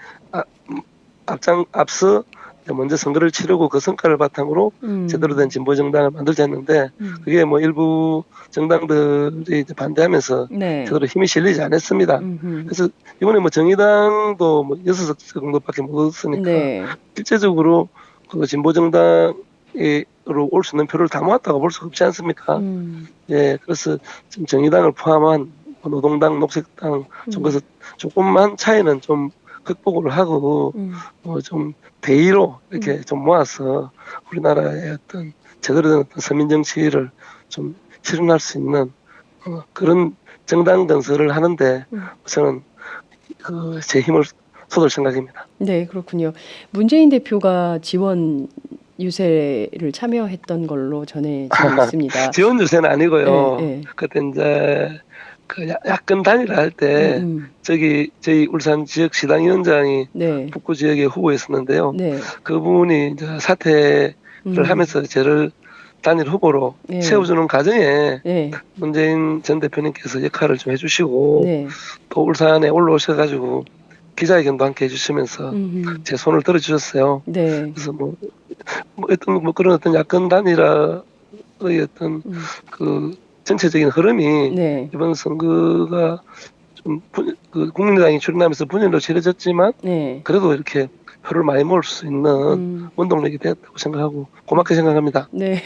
앞서 먼저 선거를 치르고 그 성과를 바탕으로 제대로 된 진보 정당을 만들자 했는데 그게 일부 정당들이 이제 반대하면서 제대로 힘이 실리지 않았습니다. 그래서 이번에 정의당도 6석 정도밖에 못 얻었으니까 실제적으로 그 진보정당으로 올 수 있는 표를 다 모았다고 볼 수 없지 않습니까? 예, 그래서 지금 정의당을 포함한 노동당, 녹색당, 그래서 조금만 차이는 좀 극복을 하고 좀 대의로 이렇게 좀 모아서 우리나라의 어떤 제대로 된 어떤 서민 정치를 좀 실현할 수 있는 그런 정당 건설을 하는데 저는 제 힘을 쏟을 생각입니다. 네, 그렇군요. 문재인 대표가 지원 유세를 참여했던 걸로 전해지고 있습니다. 지원 유세는 아니고요. 네, 네. 그때 이제 그 야권 단일화 할 때 저희 울산 지역 시당위원장이 네. 북구 지역에 후보였었는데요. 네. 그분이 이제 사퇴를 하면서 저를 단일 후보로 세워주는 과정에 문재인 전 대표님께서 역할을 좀 해주시고 또 울산에 올라오셔가지고 기자회견도 함께 해주시면서 제 손을 들어주셨어요. 그래서 뭐 그런 어떤 야권 단일화의 어떤 그 전체적인 흐름이 이번 선거가 좀 국민의당이 출연하면서 분열로 치러졌지만 그래도 이렇게 표를 많이 모을 수 있는 원동력이 되었다고 생각하고 고맙게 생각합니다. 네,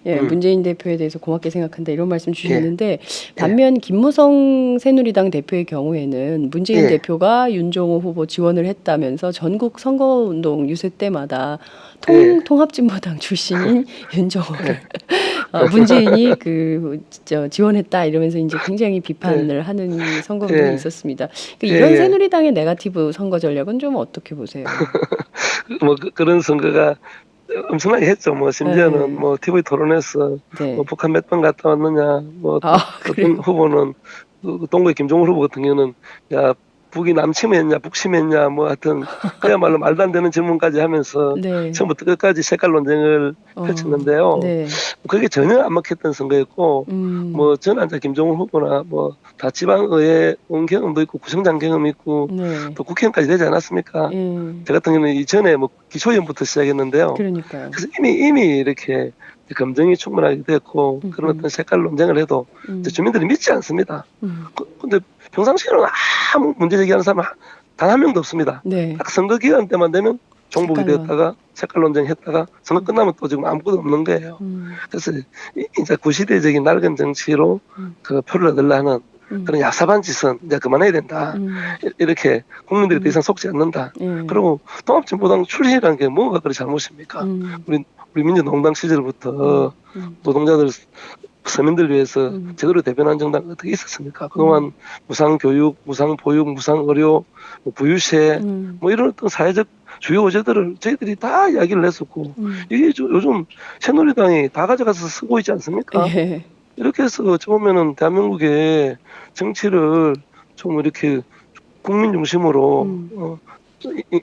예, 문재인 대표에 대해서 고맙게 생각한다 이런 말씀 주셨는데 반면 김무성 새누리당 대표의 경우에는 문재인 대표가 윤종호 후보 지원을 했다면서 전국 선거운동 유세 때마다 통합진보당 출신인 윤종호를 문재인이 지원했다 이러면서 이제 굉장히 비판을 하는 선거운동이 있었습니다. 이런 새누리당의 네거티브 선거 전략은 좀 어떻게 보세요? 뭐 그런 선거가 엄청나게 했죠. 뭐 심지어는 뭐 TV 토론에서 뭐 북한 몇 번 갔다 왔느냐, 뭐 어떤 후보는 동구의 김종울 후보 같은 경우는 야 북이 남침했냐 북침했냐 뭐 하여튼 그야말로 말도 안 되는 질문까지 하면서 처음부터 끝까지 색깔 논쟁을 펼쳤는데요. 그게 전혀 안 먹혔던 선거였고 뭐 저는 이제 김종울 후보나 뭐 다 지방의회 온 경험도 있고 구청장 경험이 있고 또 국회의원까지 되지 않았습니까? 저 같은 경우는 이전에 뭐 기초의원부터 시작했는데요. 그러니까요. 그래서 이미 이렇게 검증이 충분하게 됐고 그런 어떤 색깔 논쟁을 해도 이제 주민들이 믿지 않습니다. 근데 평상시에는 아무 문제 제기하는 사람 단 한 명도 없습니다. 딱 선거 기간 때만 되면 종북이 되었다가 색깔 논쟁했다가 선거 끝나면 또 지금 아무것도 없는 거예요. 그래서 이제 구시대적인 낡은 정치로 그 표를 얻으려는 그런 야사반 짓은 이제 그만해야 된다. 이렇게 국민들이 더 이상 속지 않는다. 그리고 통합진보당 출신이라는 게 뭐가 그리 잘못입니까? 우리 민주노동당 시절부터 노동자들 서민들 위해서 제대로 대변한 정당이 어떻게 있었습니까? 그동안 무상교육, 무상보육, 무상의료, 부유세 뭐 이런 어떤 사회적 주요 어제들을 저희들이 다 이야기를 했었고 이게 요즘 새누리당이 다 가져가서 쓰고 있지 않습니까? 이렇게 해서 어찌 보면은 대한민국의 정치를 좀 이렇게 국민 중심으로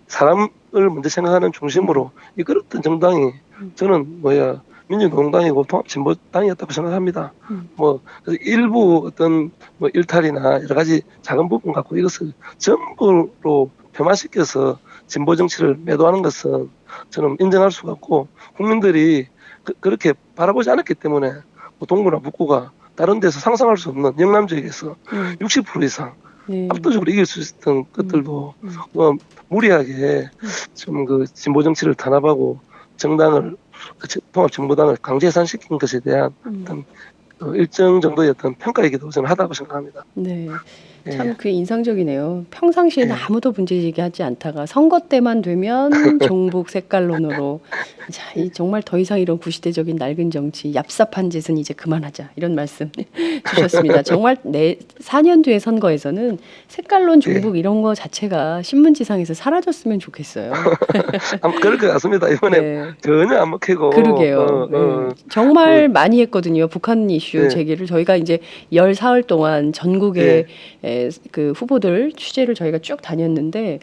사람을 먼저 생각하는 중심으로 이끌었던 정당이 저는 민주노동당이고 통합진보당이었다고 생각합니다. 뭐 그래서 일부 어떤 뭐 일탈이나 여러 가지 작은 부분 갖고 이것을 전부로 폄하시켜서 진보 정치를 매도하는 것은 저는 인정할 수가 없고 국민들이 그렇게 바라보지 않았기 때문에 뭐 동구나 북구가 다른 데서 상상할 수 없는 영남 지역에서 60% 이상 압도적으로 이길 수 있었던 것들도 무리하게 좀 그 진보 정치를 탄압하고 정당을 통합진보당을 강제 해산시킨 것에 대한 어떤 일정 정도의 어떤 평가이기도 저는 하다고 생각합니다. 네. 참 그게 인상적이네요. 평상시에는 아무도 문제 제기하지 않다가 선거 때만 되면 종북 색깔론으로 정말 더 이상 이런 구시대적인 낡은 정치, 얍삽한 짓은 이제 그만하자 이런 말씀 주셨습니다. 정말 4년 뒤의 선거에서는 색깔론 종북 이런 거 자체가 신문지상에서 사라졌으면 좋겠어요. 그럴 것 같습니다. 이번에 전혀 안 먹히고. 그러게요. 정말 많이 했거든요. 북한 이슈 제기를 저희가 이제 14일 동안 전국에 그 후보들 취재를 저희가 쭉 다녔는데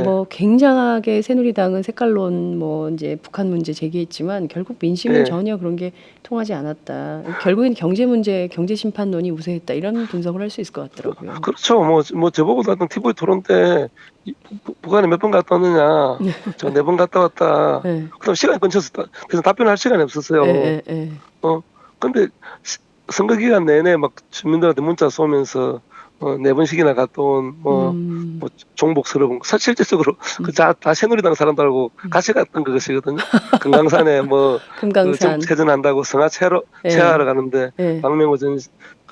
뭐 굉장하게 새누리당은 색깔론 뭐 이제 북한 문제 제기했지만 결국 민심은 전혀 그런 게 통하지 않았다. 결국엔 경제 문제, 경제 심판론이 우세했다. 이런 분석을 할 수 있을 것 같더라고요. 그렇죠. 뭐 저보고 나왔던 TV 토론 때 북한에 몇 번 갔다 왔느냐. 저 4번 갔다 왔다. 그다음 시간이 끊쳤어. 그래서 답변할 시간이 없었어요. 근데 선거 기간 내내 막 주민들한테 문자 쏘면서 네 번씩이나 갔다 온 뭐 종복스러운 실질적으로 다 새누리당 사람들하고 같이 갔던 그것이거든요. 금강산에 그 금강산. 세전한다고 성화 체하러 가는데 박명호 전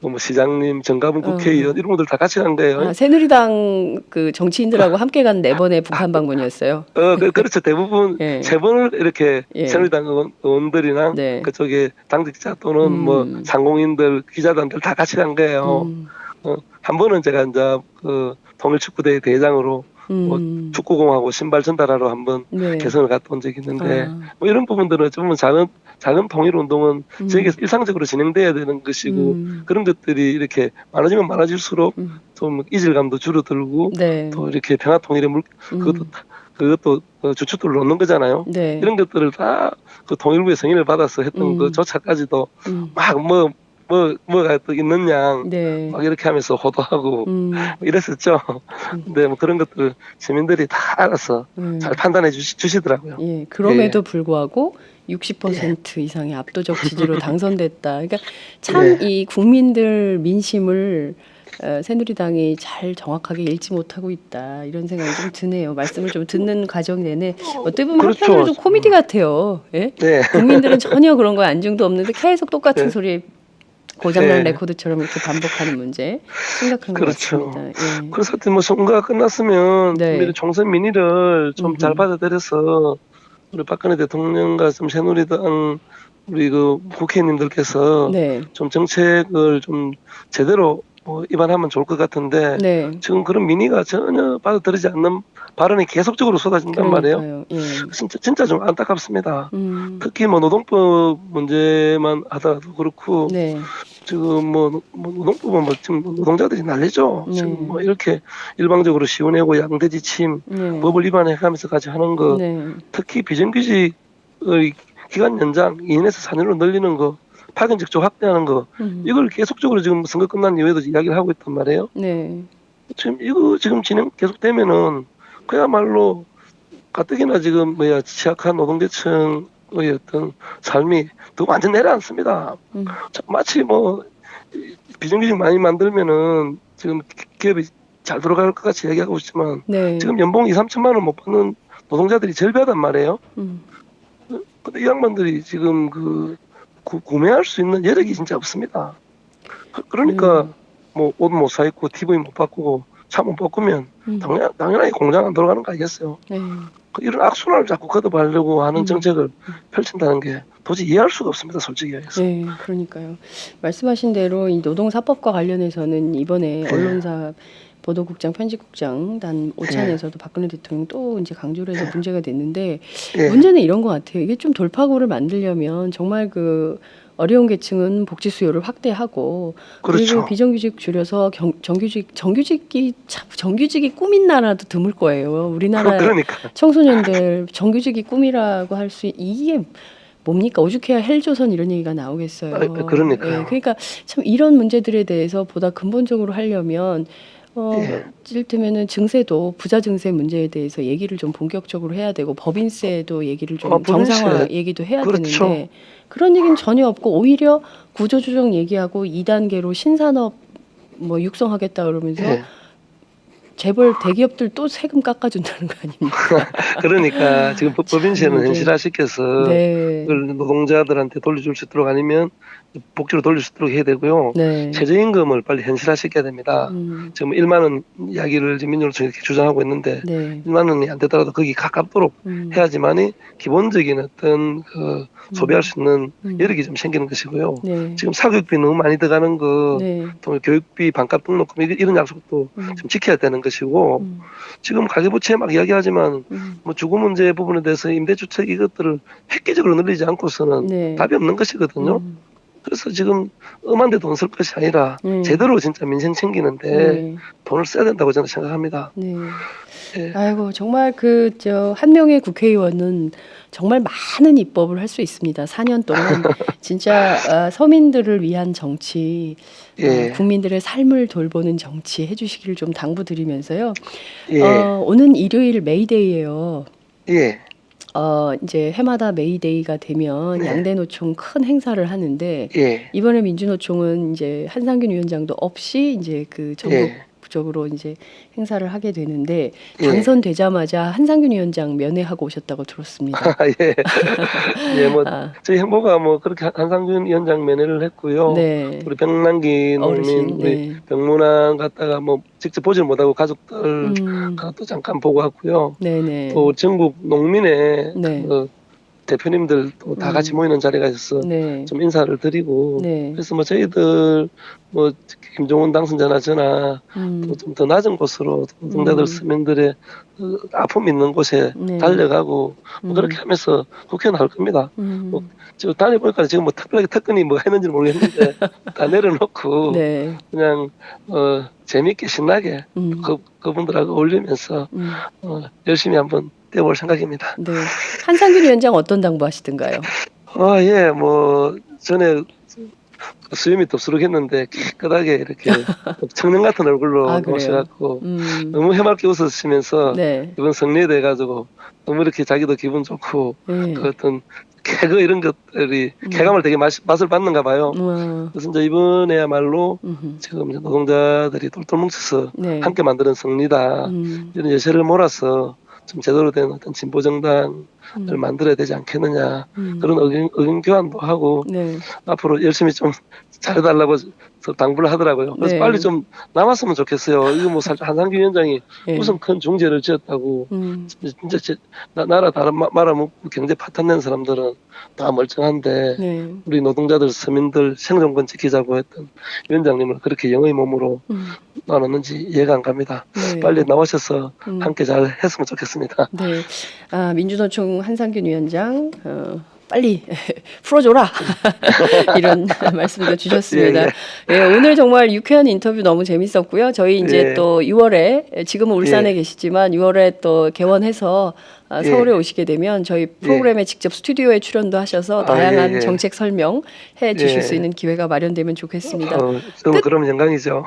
뭐 시장님, 정가분 국회의원 이런 분들 다 같이 간 거예요. 새누리당 그 정치인들하고 함께 간 4번의 북한 방문이었어요. 그렇죠. 대부분 세 번을 이렇게 새누리당 의원들이나 네. 그쪽에 당직자 또는 뭐 상공인들, 기자단들 다 같이 간 거예요. 한 번은 제가 이제 그 통일축구대 대회장으로 뭐 축구공하고 신발 전달하러 한번 개성을 갔다 온 적이 있는데 뭐 이런 부분들은 좀 작은 통일운동은 저에게서 일상적으로 진행돼야 되는 것이고 그런 것들이 이렇게 많아지면 많아질수록 좀 이질감도 줄어들고 또 이렇게 평화통일의 그것도 주춧돌을 놓는 거잖아요. 이런 것들을 다 그 통일부의 승인을 받아서 했던 그조차까지도 막 뭐가 또 있는 양 막 이렇게 하면서 호도하고 이랬었죠. 근데 뭐 그런 것들 시민들이 다 알아서 잘 판단해 주시더라고요. 그럼에도 불구하고 60% 이상의 압도적 지지로 당선됐다. 그러니까 참 이 국민들 민심을 새누리당이 잘 정확하게 읽지 못하고 있다 이런 생각이 좀 드네요. 말씀을 좀 듣는 과정 내내 어떻게 보면 한편으로 좀 코미디 같아요. 국민들은 전혀 그런 거에 안중도 없는데 계속 똑같은 소리에 고장난 레코드처럼 이렇게 반복하는 문제 심각한 것 같습니다. 그래서 하여튼 뭐 선거가 끝났으면 우리 총선 민의를 좀 잘 받아들여서 우리 박근혜 대통령과 좀 새누리당 우리 그 국회의원님들께서 좀 정책을 좀 제대로 입안하면 좋을 것 같은데 지금 그런 민의가 전혀 받아들이지 않는 발언이 계속적으로 쏟아진단 말이에요. 진짜 좀 안타깝습니다. 특히 뭐 노동법 문제만 하더라도 그렇고 지금 뭐 노동법은 뭐 지금 노동자들이 난리죠. 지금 뭐 이렇게 일방적으로 시원하고 양대지침 법을 위반해가면서까지 하는 거 특히 비정규직의 기간 연장 2년에서 4년으로 늘리는 거 파견 직접 확대하는 거 이걸 계속적으로 지금 선거 끝난 이후에도 이야기를 하고 있단 말이에요. 지금 이거 지금 진행 계속되면은 그야말로 가뜩이나 지금 취약한 노동계층의 어떤 삶이 더 완전 내려앉습니다. 마치 뭐 비정규직 많이 만들면은 지금 기업이 잘 돌아갈 것 같이 얘기하고 있지만 지금 연봉 2-3천만 원 못 받는 노동자들이 절비하단 말이에요. 근데 이 양반들이 지금 구매할 수 있는 여력이 진짜 없습니다. 그러니까 뭐 옷 못 사 입고 TV 못 바꾸고 차 못 바꾸면 당연하게 공장 안 돌아가는 거 아니겠어요. 이런 악순환을 자꾸 거듭하려고 하는 정책을 펼친다는 게 도저히 이해할 수가 없습니다. 솔직히 얘기해서. 그러니까요. 말씀하신 대로 이 노동사법과 관련해서는 이번에 언론사 보도국장, 편집국장 단 오찬에서도 박근혜 대통령 또 이제 강조를 해서 문제가 됐는데 문제는 이런 것 같아요. 이게 좀 돌파구를 만들려면 정말 그 어려운 계층은 복지 수요를 확대하고 그리고 비정규직 줄여서 정규직이 꿈인 나라도 드물 거예요. 우리나라 청소년들 정규직이 꿈이라고 할 수 이게 뭡니까? 오죽해야 헬조선 이런 얘기가 나오겠어요. 그러니까 참 이런 문제들에 대해서 보다 근본적으로 하려면 이를테면은 증세도 부자 증세 문제에 대해서 얘기를 좀 본격적으로 해야 되고 법인세도 얘기를 좀 정상화 얘기도 해야 되는데 그런 얘기는 전혀 없고 오히려 구조조정 얘기하고 2단계로 신산업 뭐 육성하겠다 그러면서 재벌 대기업들 또 세금 깎아준다는 거 아닙니까? 그러니까 지금 법인세는 현실화시켜서 그걸 노동자들한테 돌려줄 수 있도록 아니면 복지로 돌릴 수 있도록 해야 되고요. 최저임금을 빨리 현실화시켜야 됩니다. 지금 1만 원 이야기를 민주노총이 이렇게 주장하고 있는데 1만 원이 안 되더라도 거기 가깝도록 해야지만이 기본적인 어떤 그 소비할 수 있는 여력이 좀 생기는 것이고요. 지금 사교육비 너무 많이 들어가는 거, 또 교육비 반값 등록금 이런 약속도 좀 지켜야 되는 것이고 지금 가계부채 막 이야기하지만 뭐 주거 문제 부분에 대해서 임대주택 이것들을 획기적으로 늘리지 않고서는 답이 없는 것이거든요. 그래서 지금 엄한데 돈 쓸 것이 아니라 제대로 진짜 민생 챙기는데 돈을 써야 된다고 저는 생각합니다. 아이고 정말 한 명의 국회의원은 정말 많은 입법을 할 수 있습니다. 4년 동안 진짜 서민들을 위한 정치, 국민들의 삶을 돌보는 정치 해주시기를 좀 당부드리면서요. 오는 일요일 메이데이예요. 이제 해마다 메이데이가 되면 네. 양대노총 큰 행사를 하는데 예. 이번에 민주노총은 이제 한상균 위원장도 없이 이제 그 전국적으로 이제 행사를 하게 되는데 예. 당선되자마자 한상균 위원장 면회하고 오셨다고 들었습니다. 예. 예, 뭐 저희 행보가 뭐 그렇게 한상균 위원장 면회를 했고요. 네. 우리 병남기 농민, 우리 병문안 갔다가 뭐 직접 보질 못하고 가족들 또 잠깐 보고 왔고요. 네네. 또 전국 농민의 그 대표님들 또 다 같이 모이는 자리가 있어서 좀 인사를 드리고 그래서 뭐 저희들 뭐 김종훈 당선자나 저나 또 좀 더 낮은 곳으로 노동자들 서민들의 아픔 있는 곳에 달려가고 뭐 그렇게 하면서 국회의원 할 겁니다. 뭐 저 다녀보니까 지금 뭐 특별하게 특근이 뭐 했는지 모르겠는데 다 내려놓고 그냥 재밌게 신나게 그분들하고 어울리면서 열심히 한번 떼볼 생각입니다. 네. 한상균 위원장 어떤 당부하시던가요? 예, 뭐 전에 수염이 덥수룩했는데 깨끗하게 이렇게 청년 같은 얼굴로 오셔갖고 너무 해맑게 웃으시면서 이번 성리에 돼가지고 너무 이렇게 자기도 기분 좋고 그 어떤 개그 이런 것들이 쾌감을 되게 맛을 봤는가 봐요. 그래서 이제 이번에야말로 지금 노동자들이 똘똘 뭉쳐서 함께 만드는 성리다 이런 여세를 몰아서 좀 제대로 된 어떤 진보 정당을 만들어야 되지 않겠느냐 그런 의견 교환도 하고 앞으로 열심히 좀 잘해달라고 당부를 하더라고요. 그래서 빨리 좀 남았으면 좋겠어요. 이거 뭐 사실 한상균 위원장이 무슨 큰 중죄를 지었다고 진짜 나라 다른 말아먹고 경제 파탄낸 사람들은 다 멀쩡한데 우리 노동자들 서민들 생존권 지키자고 했던 위원장님을 그렇게 영의 몸으로 나눴는지 이해가 안 갑니다. 빨리 나오셔서 함께 잘 했으면 좋겠습니다. 네, 민주노총 한상균 위원장 빨리 풀어줘라 이런 말씀도 주셨습니다. 예, 오늘 정말 유쾌한 인터뷰 너무 재밌었고요. 저희 이제 또 6월에 지금은 울산에 계시지만 6월에 또 개원해서 서울에 오시게 되면 저희 프로그램에 직접 스튜디오에 출연도 하셔서 다양한 정책 설명해 주실 수 있는 기회가 마련되면 좋겠습니다. 그럼 영광이죠.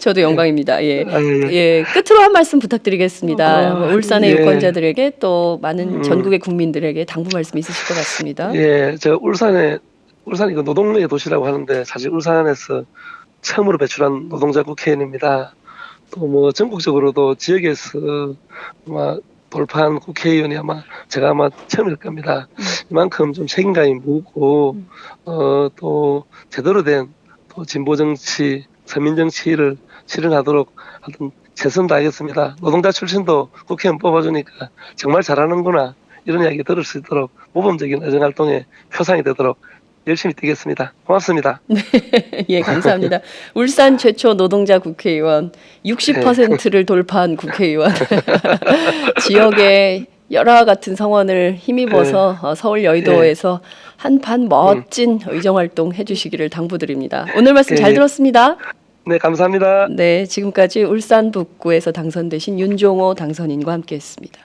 저도 영광입니다. 예, 끝으로 한 말씀 부탁드리겠습니다. 울산의 유권자들에게 또 많은 전국의 국민들에게 당부 말씀 있으실 것 같습니다. 예, 제가 울산이 그 노동의 도시라고 하는데 사실 울산에서 처음으로 배출한 노동자 국회의원입니다. 또 뭐 전국적으로도 지역에서 아마 돌파한 국회의원이 제가 처음일 겁니다. 이만큼 좀 책임감이 무겁고 또 제대로 된 또 진보 정치, 서민 정치를 실현하도록 하여튼 최선 다하겠습니다. 노동자 출신도 국회의원 뽑아주니까 정말 잘하는구나 이런 이야기 들을 수 있도록 모범적인 의정활동의 표상이 되도록 열심히 뛰겠습니다. 고맙습니다. 예, 감사합니다. 울산 최초 노동자 국회의원, 60%를 돌파한 국회의원, 지역의 열화 같은 성원을 힘입어서 서울 여의도에서 한판 멋진 의정활동 해주시기를 당부드립니다. 오늘 말씀 잘 들었습니다. 네, 감사합니다. 네, 지금까지 울산 북구에서 당선되신 윤종호 당선인과 함께했습니다.